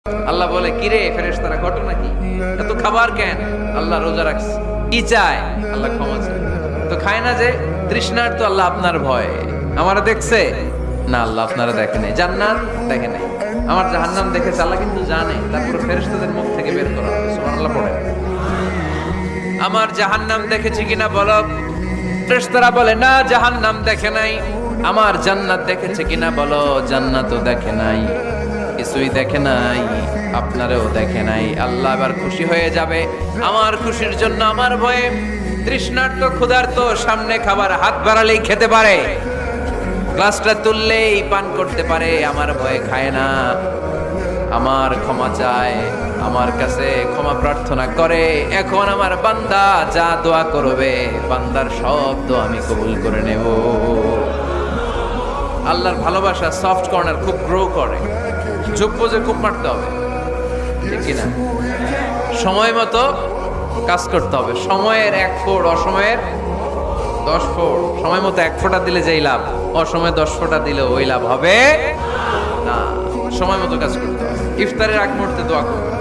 আল্লাহ বলে, কিরে ফেরেশতারা, ঘটনা কি? এত খাবার কেন? আল্লাহ রোজা রাখছে। কি চায়? আল্লাহ ক্ষমা চায়। তো খায় না যে তৃষ্ণার, তো আল্লাহ আপনার ভয়। আমারা দেখছে না, আল্লাহ আপনারা দেখে নাই। জান্নাত দেখে নাই, আমার জাহান্নাম দেখেছে আল্লাহ কিন্তু জানে। তারপর ফেরেশতাদের মুখ থেকে বের করা হবে। সুবহানাল্লাহ পড়ে। আমার জাহান্নাম দেখেছি কিনা বলো। ফেরেশতারা বলে, না জাহান্নাম দেখে নাই। আমার জান্নাত দেখেছে কিনা বলো। জান্নাতও দেখে নাই, কিছুই দেখে নাই, আপনারও দেখে নাই। আল্লাহ এবার খুশি হয়ে যাবে। আমার খুশির জন্য আমার ভয়ে তৃষ্ণার্ত ক্ষুধার্ত সামনে খাবার হাত বাড়ালেই খেতে পারে, গ্লাসটা তুললেই পান করতে পারে, আমার ভয়ে খায় না। আমার ক্ষমা চায়, আমার কাছে ক্ষমা প্রার্থনা করে। এখন আমার বান্দা যা দোয়া করবে, বান্দার সব দোয়া আমি কবুল করে নেব। আল্লাহর ভালোবাসা সফট কর্নার খুব গ্রো করে। যোগ্য যে খুব মারতে হবে, ঠিক কিনা? সময় মতো কাজ করতে হবে। সময়ের 1 ফোঁট, অসময়ের 10 ফোঁট। সময় মতো 1 ফোঁটা দিলে যেই লাভ, অসময়ে 10 ফোঁটা দিলে ওই লাভ হবে না। সময় মতো কাজ করতে হবে। ইফতারের আগ মুহূর্তে দোয়া করবে।